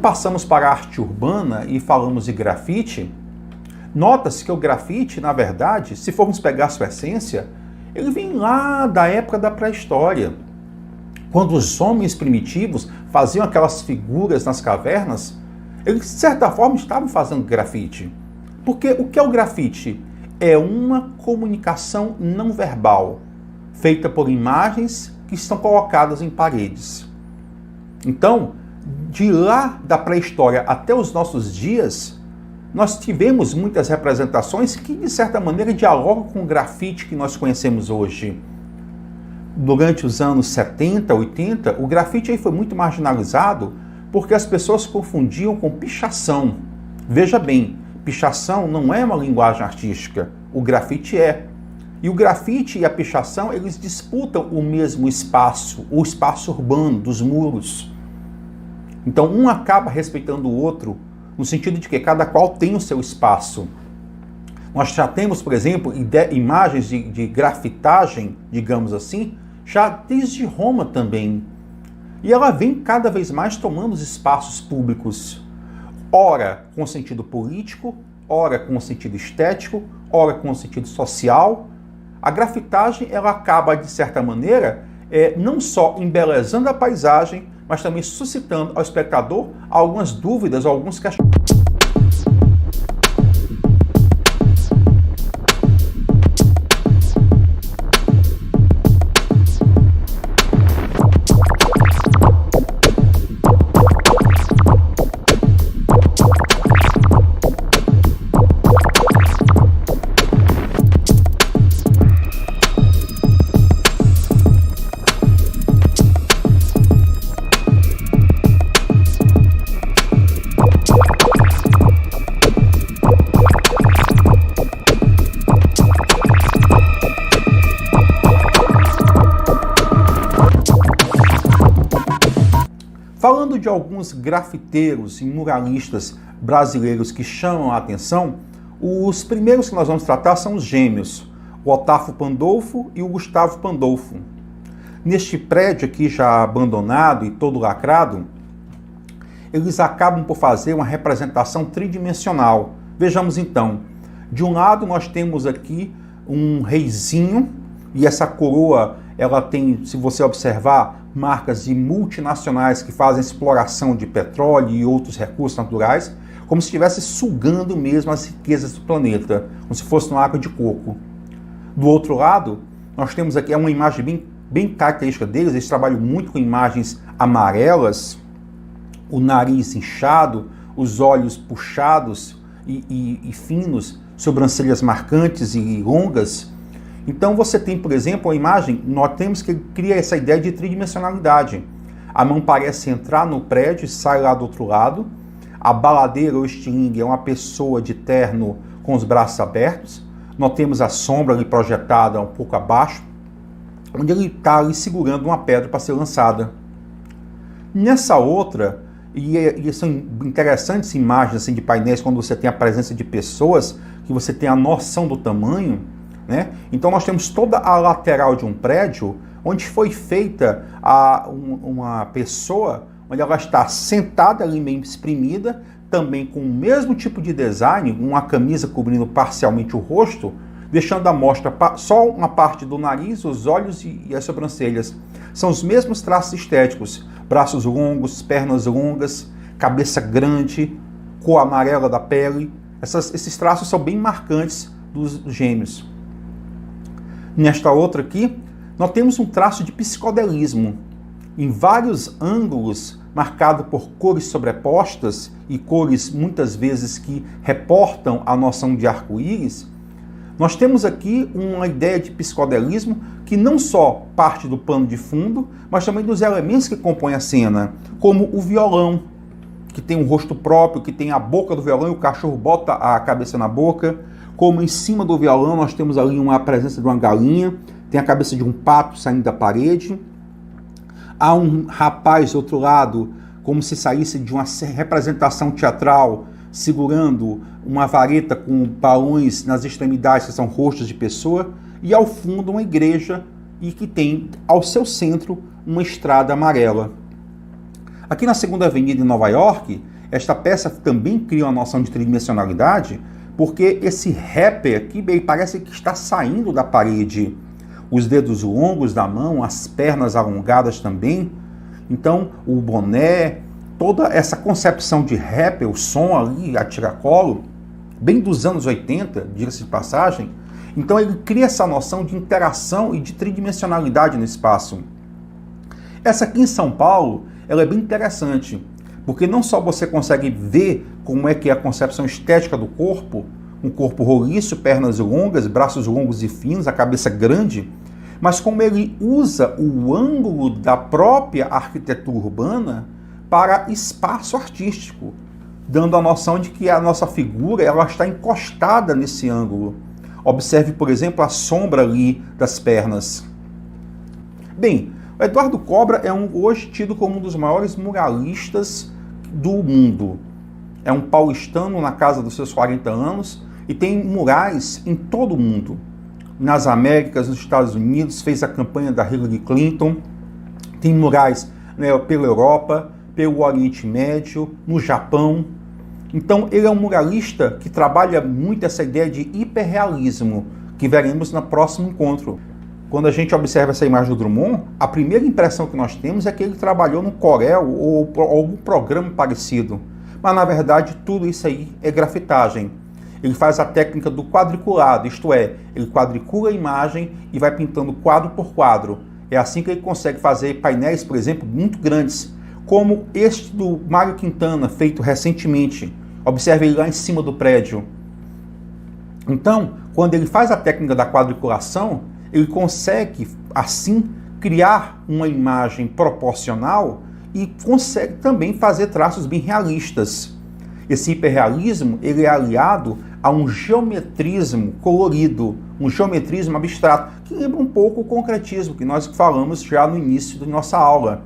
passamos para a arte urbana e falamos de grafite, nota-se que o grafite, na verdade, se formos pegar sua essência, ele vem lá da época da pré-história. Quando os homens primitivos faziam aquelas figuras nas cavernas, eles, de certa forma, estavam fazendo grafite. Porque o que é o grafite? É uma comunicação não verbal, feita por imagens que estão colocadas em paredes. Então, de lá da pré-história até os nossos dias, nós tivemos muitas representações que, de certa maneira, dialogam com o grafite que nós conhecemos hoje. Durante os anos 70, 80, o grafite aí foi muito marginalizado porque as pessoas confundiam com pichação. Veja bem, pichação não é uma linguagem artística, o grafite é. E o grafite e a pichação, eles disputam o mesmo espaço, o espaço urbano dos muros. Então, um acaba respeitando o outro, no sentido de que cada qual tem o seu espaço. Nós já temos, por exemplo, imagens de grafitagem, digamos assim, já desde Roma também. E ela vem cada vez mais tomando os espaços públicos, ora com sentido político, ora com sentido estético, ora com sentido social. A grafitagem, ela acaba, de certa maneira, não só embelezando a paisagem, mas também suscitando ao espectador algumas dúvidas, alguns questionamentos. Falando de alguns grafiteiros e muralistas brasileiros que chamam a atenção, os primeiros que nós vamos tratar são os gêmeos, o Otávio Pandolfo e o Gustavo Pandolfo. Neste prédio aqui já abandonado e todo lacrado, eles acabam por fazer uma representação tridimensional. Vejamos então, de um lado nós temos aqui um reizinho, e essa coroa, ela tem, se você observar, marcas de multinacionais que fazem exploração de petróleo e outros recursos naturais, como se estivesse sugando mesmo as riquezas do planeta, como se fosse uma água de coco. Do outro lado, nós temos aqui uma imagem bem característica deles, eles trabalham muito com imagens amarelas, o nariz inchado, os olhos puxados e finos, sobrancelhas marcantes e longas. Então você tem, por exemplo, a imagem, nós temos que cria essa ideia de tridimensionalidade. A mão parece entrar no prédio e sai lá do outro lado. A baladeira ou estilingue é uma pessoa de terno com os braços abertos. Nós temos a sombra ali projetada um pouco abaixo, onde ele está ali segurando uma pedra para ser lançada. Nessa outra, e são interessantes imagens assim, de painéis, quando você tem a presença de pessoas, que você tem a noção do tamanho, né? Então nós temos toda a lateral de um prédio onde foi feita uma pessoa, onde ela está sentada ali meio espremida, também com o mesmo tipo de design, uma camisa cobrindo parcialmente o rosto, deixando à mostra só uma parte do nariz, os olhos e as sobrancelhas. São os mesmos traços estéticos, braços longos, pernas longas, cabeça grande, cor amarela da pele. Esses traços são bem marcantes dos gêmeos. Nesta outra aqui, nós temos um traço de psicodelismo, em vários ângulos, marcado por cores sobrepostas e cores muitas vezes que reportam a noção de arco-íris. Nós temos aqui uma ideia de psicodelismo que não só parte do pano de fundo, mas também dos elementos que compõem a cena, como o violão, que tem um rosto próprio, que tem a boca do violão e o cachorro bota a cabeça na boca, como em cima do violão nós temos ali a presença de uma galinha, tem a cabeça de um pato saindo da parede. Há um rapaz do outro lado, como se saísse de uma representação teatral, segurando uma vareta com balões nas extremidades, que são rostos de pessoa, e ao fundo uma igreja, e que tem ao seu centro uma estrada amarela. Aqui na Segunda Avenida em Nova York, esta peça também cria uma noção de tridimensionalidade, porque esse rapper aqui bem, parece que está saindo da parede. Os dedos longos da mão, as pernas alongadas também. Então, o boné, toda essa concepção de rapper, o som ali, a tiracolo, bem dos anos 80, diga-se de passagem. Então, ele cria essa noção de interação e de tridimensionalidade no espaço. Essa aqui em São Paulo, ela é bem interessante, porque não só você consegue ver como é que é a concepção estética do corpo, um corpo roliço, pernas longas, braços longos e finos, a cabeça grande, mas como ele usa o ângulo da própria arquitetura urbana para espaço artístico, dando a noção de que a nossa figura ela está encostada nesse ângulo. Observe, por exemplo, a sombra ali das pernas. Bem, o Eduardo Cobra é hoje tido como um dos maiores muralistas do mundo. É um paulistano na casa dos seus 40 anos e tem murais em todo o mundo. Nas Américas, nos Estados Unidos, fez a campanha da Hillary Clinton, tem murais, né, pela Europa, pelo Oriente Médio, no Japão. Então ele é um muralista que trabalha muito essa ideia de hiperrealismo, que veremos no próximo encontro. Quando a gente observa essa imagem do Drummond, a primeira impressão que nós temos é que ele trabalhou no Corel ou algum programa parecido. Mas, na verdade, tudo isso aí é grafitagem. Ele faz a técnica do quadriculado, isto é, ele quadricula a imagem e vai pintando quadro por quadro. É assim que ele consegue fazer painéis, por exemplo, muito grandes, como este do Mário Quintana, feito recentemente. Observe ele lá em cima do prédio. Então, quando ele faz a técnica da quadriculação, ele consegue, assim, criar uma imagem proporcional e consegue também fazer traços bem realistas. Esse hiperrealismo ele é aliado a um geometrismo colorido, um geometrismo abstrato, que lembra um pouco o concretismo que nós falamos já no início da nossa aula.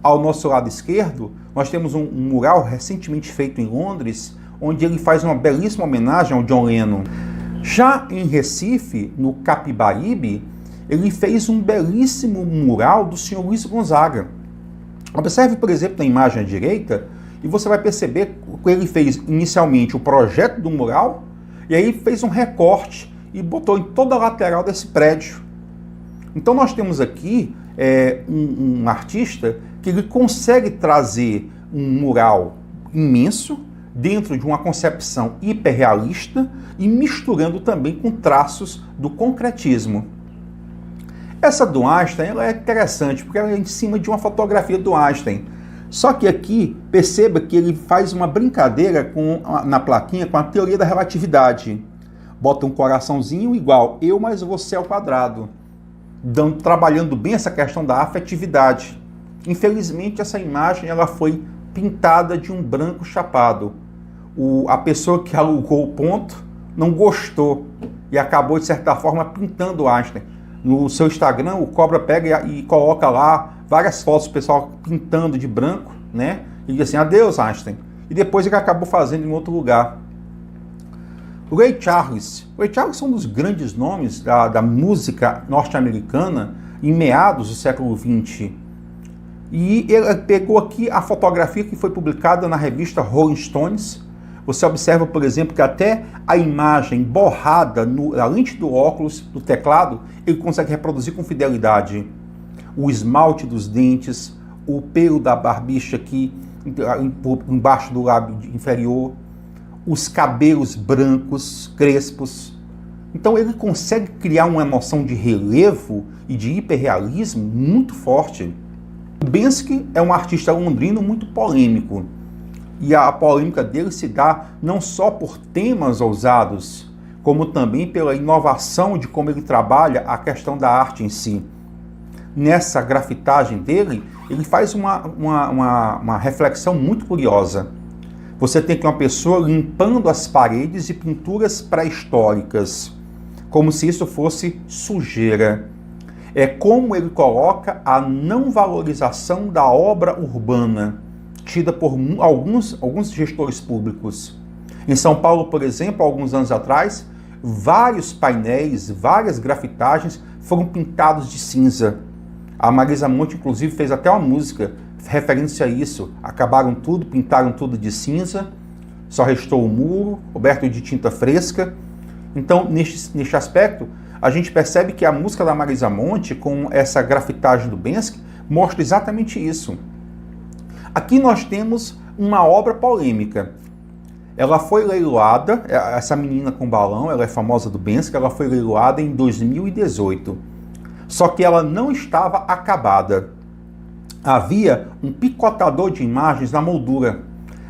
Ao nosso lado esquerdo, nós temos um mural recentemente feito em Londres, onde ele faz uma belíssima homenagem ao John Lennon. Já em Recife, no Capibaribe, ele fez um belíssimo mural do Sr. Luiz Gonzaga. Observe, por exemplo, na imagem à direita, e você vai perceber que ele fez inicialmente o projeto do mural, e aí fez um recorte e botou em toda a lateral desse prédio. Então nós temos aqui um artista que ele consegue trazer um mural imenso, dentro de uma concepção hiperrealista e misturando também com traços do concretismo. Essa do Einstein ela é interessante porque ela é em cima de uma fotografia do Einstein. Só que aqui, perceba que ele faz uma brincadeira na plaquinha com a teoria da relatividade. Bota um coraçãozinho igual eu mais você ao quadrado, trabalhando bem essa questão da afetividade. Infelizmente, essa imagem ela foi pintada de um branco chapado. A pessoa que alugou o ponto não gostou e acabou, de certa forma, pintando o Einstein. No seu Instagram, o Cobra pega e coloca lá várias fotos do pessoal pintando de branco, né? E diz assim, adeus, Einstein. E depois ele acabou fazendo em outro lugar. O Ray Charles. O Ray Charles é um dos grandes nomes da música norte-americana em meados do século XX. E ele pegou aqui a fotografia que foi publicada na revista Rolling Stones. Você observa, por exemplo, que até a imagem borrada na lente do óculos, do teclado, ele consegue reproduzir com fidelidade. O esmalte dos dentes, o pelo da barbicha aqui, embaixo do lábio inferior, os cabelos brancos, crespos. Então ele consegue criar uma noção de relevo e de hiperrealismo muito forte. Banksy é um artista londrino muito polêmico. E a polêmica dele se dá não só por temas ousados, como também pela inovação de como ele trabalha a questão da arte em si. Nessa grafitagem dele, ele faz uma reflexão muito curiosa. Você tem que uma pessoa limpando as paredes de pinturas pré-históricas, como se isso fosse sujeira. É como ele coloca a não valorização da obra urbana, tida por alguns gestores públicos. Em São Paulo, por exemplo, alguns anos atrás, vários painéis, várias grafitagens foram pintados de cinza. A Marisa Monte, inclusive, fez até uma música referência a isso. Acabaram tudo, pintaram tudo de cinza, só restou o muro, coberto de tinta fresca. Então, neste aspecto, a gente percebe que a música da Marisa Monte, com essa grafitagem do Bensky, mostra exatamente isso. Aqui nós temos uma obra polêmica. Ela foi leiloada, essa menina com balão, ela é famosa do Bensky, ela foi leiloada em 2018. Só que ela não estava acabada. Havia um picotador de imagens na moldura.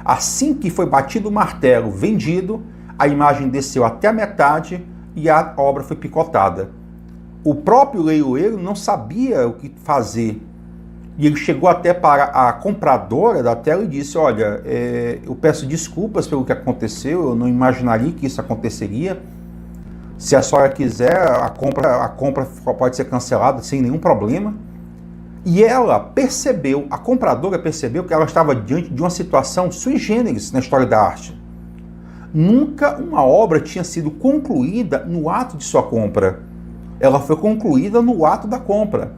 Assim que foi batido o martelo, vendido, a imagem desceu até a metade e a obra foi picotada. O próprio leiloeiro não sabia o que fazer. E ele chegou até para a compradora da tela e disse: olha, eu peço desculpas pelo que aconteceu, eu não imaginaria que isso aconteceria. Se a senhora quiser, a compra pode ser cancelada sem nenhum problema. E ela percebeu, a compradora percebeu que ela estava diante de uma situação sui generis na história da arte. Nunca uma obra tinha sido concluída no ato de sua compra. Ela foi concluída no ato da compra.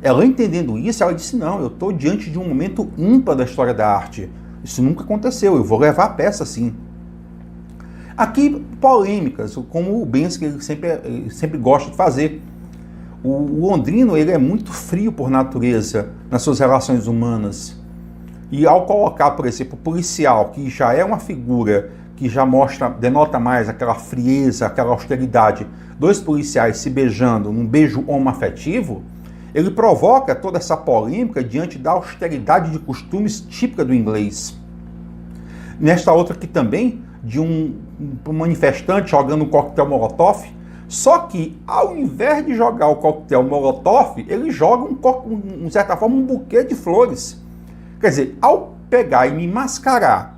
Ela, entendendo isso, ela disse: não, eu estou diante de um momento ímpar da história da arte. Isso nunca aconteceu, eu vou levar a peça sim. Aqui, polêmicas, como o Bensky ele sempre gosta de fazer. O londrino ele é muito frio por natureza nas suas relações humanas. E ao colocar, por exemplo, o policial, que já é uma figura que já denota mais aquela frieza, aquela austeridade, dois policiais se beijando num beijo homoafetivo, ele provoca toda essa polêmica diante da austeridade de costumes típica do inglês. Nesta outra aqui também, de um manifestante jogando um coquetel molotov, só que ao invés de jogar o coquetel molotov, ele joga de certa forma um buquê de flores. Quer dizer, ao pegar e me mascarar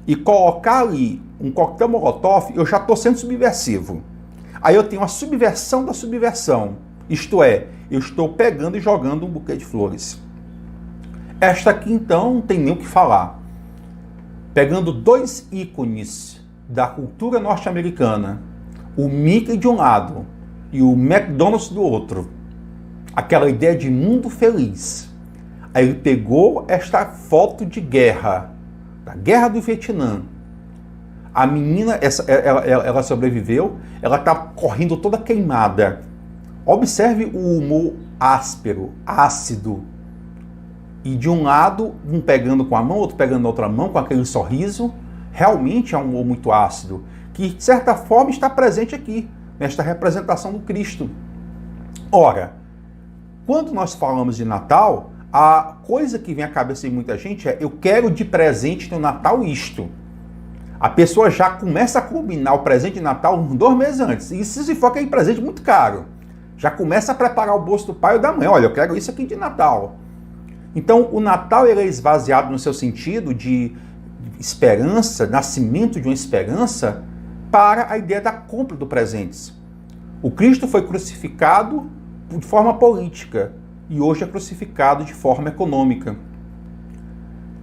e colocar ali um coquetel molotov, eu já estou sendo subversivo. Aí eu tenho a subversão da subversão. Isto é, eu estou pegando e jogando um buquê de flores. Esta aqui, então, não tem nem o que falar. Pegando dois ícones da cultura norte-americana, o Mickey de um lado e o McDonald's do outro, aquela ideia de mundo feliz. Aí ele pegou esta foto de guerra, da guerra do Vietnã. A menina, ela sobreviveu, ela está correndo toda queimada. Observe o humor áspero, ácido. E de um lado, um pegando com a mão, outro pegando na outra mão, com aquele sorriso. Realmente é um humor muito ácido, que de certa forma está presente aqui, nesta representação do Cristo. Ora, quando nós falamos de Natal, a coisa que vem à cabeça de muita gente é: eu quero de presente no Natal isto. A pessoa já começa a combinar o presente de Natal 2 meses antes. E se for aquele presente muito caro, já começa a preparar o bolso do pai ou da mãe. Olha, eu quero isso aqui de Natal. Então, o Natal ele é esvaziado no seu sentido de esperança, nascimento de uma esperança, para a ideia da compra de presentes. O Cristo foi crucificado de forma política e hoje é crucificado de forma econômica.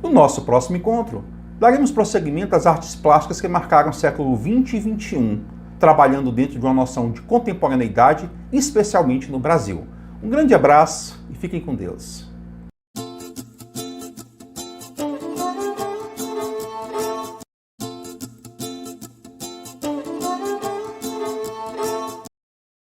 No nosso próximo encontro, daremos prosseguimento às artes plásticas que marcaram o século XX e XXI, trabalhando dentro de uma noção de contemporaneidade, especialmente no Brasil. Um grande abraço e fiquem com Deus.